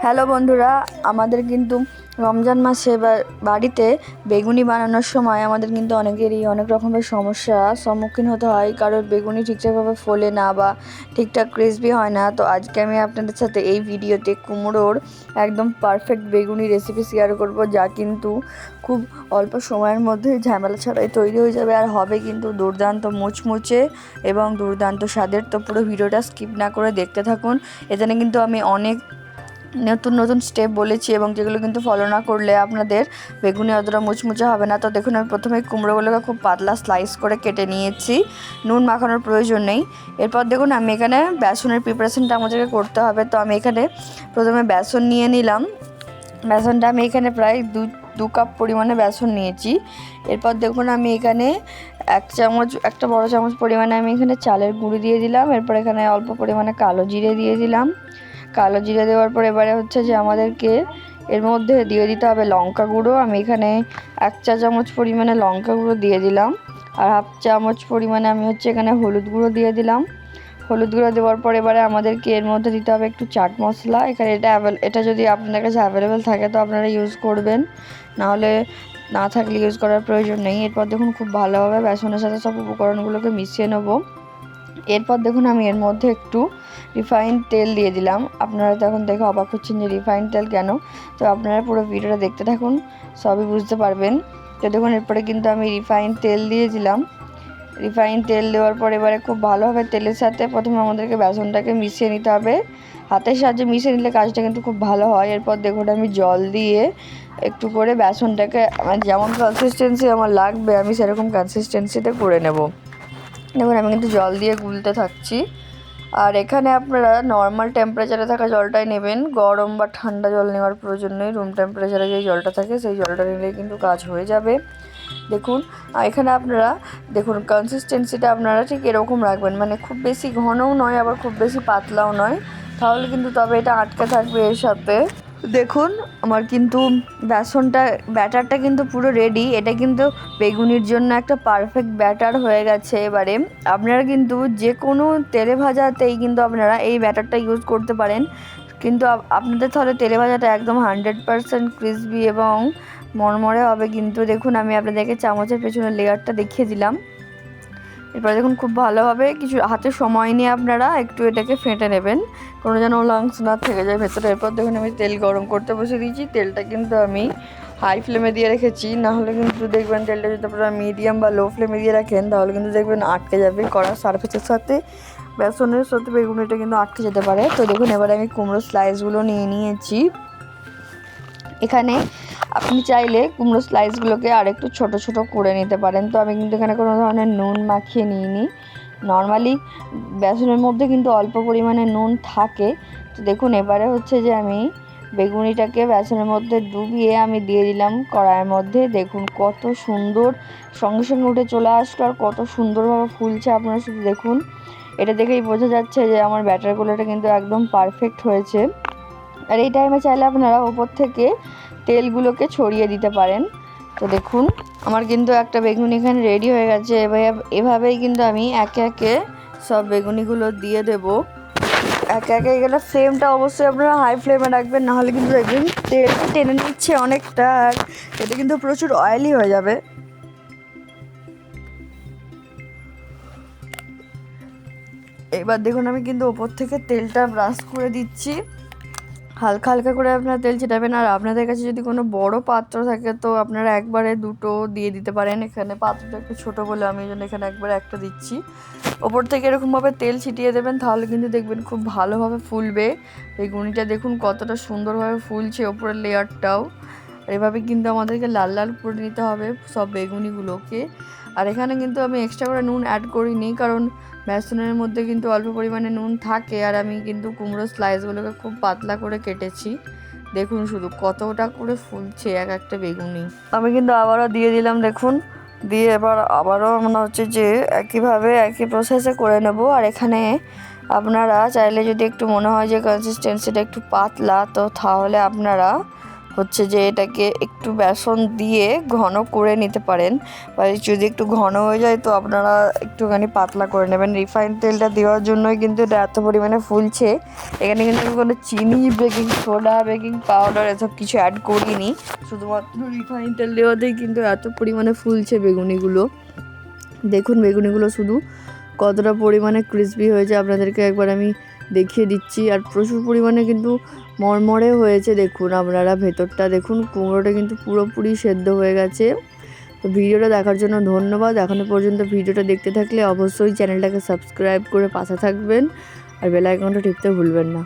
Hello বন্ধুরা, আমাদের কিন্তু রমজান মাসে বাড়িতে বেগুনি বানানোর সময় আমাদের কিন্তু অনেকেরই অনেক রকমের সমস্যার সম্মুখীন হতে হয়। কারোর বেগুনি ঠিকঠাকভাবে ফোলে না বা ঠিকঠাক ক্রিসপি হয় না। তো আজকে আমি আপনাদের সাথে এই ভিডিওতে কুমড়োর একদম পারফেক্ট বেগুনি রেসিপি শেয়ার করব, যা কিন্তু খুব অল্প সময়ের মধ্যে ঝামেলা ছাড়াই তৈরি হয়ে যাবে আর হবে কিন্তু দুর্দান্ত মুচমুচে এবং দুর্দান্ত স্বাদের। তো পুরো ভিডিওটা স্কিপ না করে দেখতে থাকুন। এখানে কিন্তু আমি অনেক নতুন নতুন স্টেপ বলেছি এবং যেগুলো কিন্তু ফলো না করলে আপনাদের বেগুনি অতটা মুচমুচে হবে না। তো দেখুন, আমি প্রথমে কুমড়োগুলোকে খুব পাতলা স্লাইস করে কেটে নিয়েছি, নুন মাখানোর প্রয়োজন নেই। এরপর দেখুন, আমি এখানে বেসনের প্রিপারেশনটা আমাদেরকে করতে হবে। তো আমি এখানে প্রথমে বেসন নিয়ে নিলাম। বেসনটা আমি এখানে প্রায় দু কাপ পরিমাণে বেসন নিয়েছি। এরপর দেখুন, আমি এখানে একটা বড় চামচ পরিমাণে আমি এখানে চালের গুঁড়ি দিয়ে দিলাম। এরপর এখানে অল্প পরিমাণে কালো জিরে দিয়ে দিলাম। কালো জিরে দেওয়ার পর এবারে হচ্ছে যে আমাদেরকে এর মধ্যে দিয়ে দিতে হবে লঙ্কা গুঁড়ো। আমি এখানে 1 চা চামচ পরিমাণে লঙ্কা গুঁড়ো দিয়ে দিলাম, আর 1/2 চামচ পরিমাণে আমি এখানে হলুদ গুঁড়ো দিয়ে দিলাম। হলুদ গুঁড়ো দেওয়ার পর এবারে আমাদেরকে এর মধ্যে দিতে হবে একটু চাট মশলা। এখানে এটা যদি আপনাদের কাছে অ্যাভেলেবেল থাকে তো আপনারা ইউজ করবেন, নাহলে না থাকলে ইউজ করার প্রয়োজন নেই। এরপর দেখুন, খুব ভালোভাবে বেসনের সাথে সব উপকরণগুলোকে মিশিয়ে নেব। এরপর দেখুন, আমি এর মধ্যে একটু রিফাইন্ড তেল দিয়ে দিলাম। আপনারা তো এখন দেখে অবাক হচ্ছেন যে রিফাইন্ড তেল কেন, তো আপনারা পুরো ভিডিওটা দেখতে থাকুন, সবই বুঝতে পারবেন। তো দেখুন, এরপরে কিন্তু আমি রিফাইন্ড তেল দিয়ে দিলাম। রিফাইন্ড তেল দেওয়ার পর এবারে খুব ভালোভাবে তেলের সাথে প্রথমে আমাদেরকে বেসনটাকে মিশিয়ে নিতে হবে। হাতের সাহায্যে মিশিয়ে নিলে কাজটা কিন্তু খুব ভালো হয়। এরপর দেখুন, আমি জল দিয়ে একটু করে বেসনটাকে যেমন কনসিস্টেন্সি আমার লাগবে আমি সেরকম কনসিস্টেন্সিতে করে নেব। দেখুন, আমি কিন্তু জল দিয়ে গুলতে থাকছি। আর এখানে আপনারা নর্মাল টেম্পারেচারে থাকা জলটাই নেবেন, গরম বা ঠান্ডা জল নেওয়ার প্রয়োজন নেই। রুম টেম্পারেচারে যেই জলটা থাকে সেই জলটা নিলেই কিন্তু কাজ হয়ে যাবে। দেখুন, এখানে আপনারা দেখুন কনসিস্টেন্সিটা আপনারা ঠিক এরকম রাখবেন, মানে খুব বেশি ঘনও নয় আবার খুব বেশি পাতলাও নয়, তাহলে কিন্তু তবে এটা আটকে থাকবে এর সাথে। দেখুন, আমার কিন্তু ব্যাটারটা কিন্তু পুরো রেডি। এটা কিন্তু বেগুনির জন্য একটা পারফেক্ট ব্যাটার হয়ে গেছে। এবারে আপনারা কিন্তু যে কোনো তেলে ভাজাতেই কিন্তু আপনারা এই ব্যাটারটা ইউজ করতে পারেন, কিন্তু আপনাদের তাহলে তেলে ভাজাটা একদম 100% ক্রিসপি এবং মরমরে হবে। কিন্তু দেখুন, আমি আপনাদেরকে চামচের পেছনের লেয়ারটা দেখিয়ে দিলাম। এরপরে দেখুন, খুব ভালোভাবে কিছু হাতে সময় নিয়ে আপনারা একটু এটাকে ফেটে নেবেন, কোনো যেন লাংস না থেকে যায় ভেতরে। এরপর দেখুন, আমি তেল গরম করতে বসে দিয়েছি। তেলটা কিন্তু আমি হাই ফ্লেমে দিয়ে রেখেছি, নাহলে কিন্তু দেখবেন তেলটা যদি আপনারা মিডিয়াম বা লো ফ্লেমে দিয়ে রাখেন তাহলে কিন্তু দেখবেন আটকে যাবে, কড়ার সারফেসের সাথে বেসনের সাথে বেগুনিটা কিন্তু আটকে যেতে পারে। তো দেখুন, এবারে আমি কুমড়ো স্লাইসগুলো নিয়ে নিয়েছি। এখানে আপনি চাইলে কুমড়ো স্লাইসগুলোকে আরেকটু ছোট ছোট করে নিতে পারেন। তো আমি কিন্তু এখানে কোনো ধরনের নুন মাখিয়ে নিইনি। নর্মালি বেসনের মধ্যে কিন্তু অল্প পরিমাণে নুন থাকে। তো দেখুন, এবারে হচ্ছে যে আমি বেগুনিটাকে বেসনের মধ্যে ডুবিয়ে আমি দিয়ে দিলাম কড়াইয়ের মধ্যে। দেখুন কত সুন্দর সঙ্গে সঙ্গে উঠে চলে আসলো আর কত সুন্দরভাবে ফুলছে, আপনারা শুধু দেখুন। এটা দেখেই বোঝা যাচ্ছে যে আমার ব্যাটারগুলোটা কিন্তু একদম পারফেক্ট হয়েছে। আর এই টাইমে চাইলে আপনারা ওপর থেকে তেলগুলোকে ছড়িয়ে দিতে পারেন। তো দেখুন, আমার কিন্তু একটা বেগুনি এখানে রেডি হয়ে গেছে। এভাবেই কিন্তু আমি একে একে সব বেগুনিগুলো দিয়ে দেব। একে একে গেলে ফ্লেমটা অবশ্যই আপনারা হাই ফ্লেমে রাখবেন, নাহলে কিন্তু দেখবেন তেলটা টেনে নিচ্ছে অনেকটা, আর এটা কিন্তু প্রচুর অয়েলি হয়ে যাবে। এবার দেখুন, আমি কিন্তু ওপর থেকে তেলটা ব্রাশ করে দিচ্ছি। হালকা হালকা করে আপনারা তেল ছিটাবেন। আর আপনাদের কাছে যদি কোনো বড় পাত্র থাকে তো আপনারা একবারে দুটো দিয়ে দিতে পারেন। এখানে পাত্রটা একটু ছোটো বলে আমি এই জন্য এখানে একবারে একটা দিচ্ছি। ওপর থেকে এরকমভাবে তেল ছিটিয়ে দেবেন, তাহলে কিন্তু দেখবেন খুব ভালোভাবে ফুলবে। বেগুনিটা দেখুন কতটা সুন্দরভাবে ফুলছে, ওপরের লেয়ারটাও। আর এভাবে কিন্তু আমাদেরকে লাল লাল করে নিতে হবে সব বেগুনিগুলোকে। আর এখানে কিন্তু আমি এক্সট্রা করে নুন অ্যাড করিনি, কারণ বেসনের মধ্যে কিন্তু অল্প পরিমাণে নুন থাকে। আর আমি কিন্তু কুমড়ো স্লাইসগুলোকে খুব পাতলা করে কেটেছি। দেখুন শুধু কতটা করে ফুলছে এক একটা বেগুনি। আমি কিন্তু আবারও দিয়ে দিলাম, দেখুন, দিয়ে এবার আবারও মনে হচ্ছে যে একইভাবে একই প্রসেসে করে নেব। আর এখানে আপনারা চাইলে যদি একটু মনে হয় যে কনসিস্টেন্সিটা একটু পাতলা, তো তাহলে আপনারা হচ্ছে যে এটাকে একটু বেসন দিয়ে ঘন করে নিতে পারেন, বা যদি একটু ঘন হয়ে যায় তো আপনারা একটুখানি পাতলা করে নেবেন। রিফাইন তেলটা দেওয়ার জন্যই কিন্তু এটা এত পরিমাণে ফুলছে। এখানে কিন্তু আমি কোনো চিনি, বেকিং সোডা, বেকিং পাউডার এসব কিছু অ্যাড করিনি, শুধুমাত্র রিফাইন তেল দেওয়াতেই কিন্তু এত পরিমাণে ফুলছে বেগুনিগুলো। দেখুন বেগুনিগুলো শুধু কতটা পরিমাণে ক্রিসপি হয়েছে আপনাদেরকে একবার আমি দেখিয়ে দিচ্ছি। আর প্রচুর পরিমাণে কিন্তু মরমরে হয়েছে, দেখুন আপনারা ভেতরটা দেখুন, কুমড়োটা কিন্তু পুরোপুরি সেদ্ধ হয়ে গেছে। তো ভিডিওটা দেখার জন্য ধন্যবাদ। এখনও পর্যন্ত ভিডিওটা দেখতে থাকলে অবশ্যই চ্যানেলটাকে সাবস্ক্রাইব করে পাশে থাকবেন আর বেল আইকনটা টিপতে ভুলবেন না।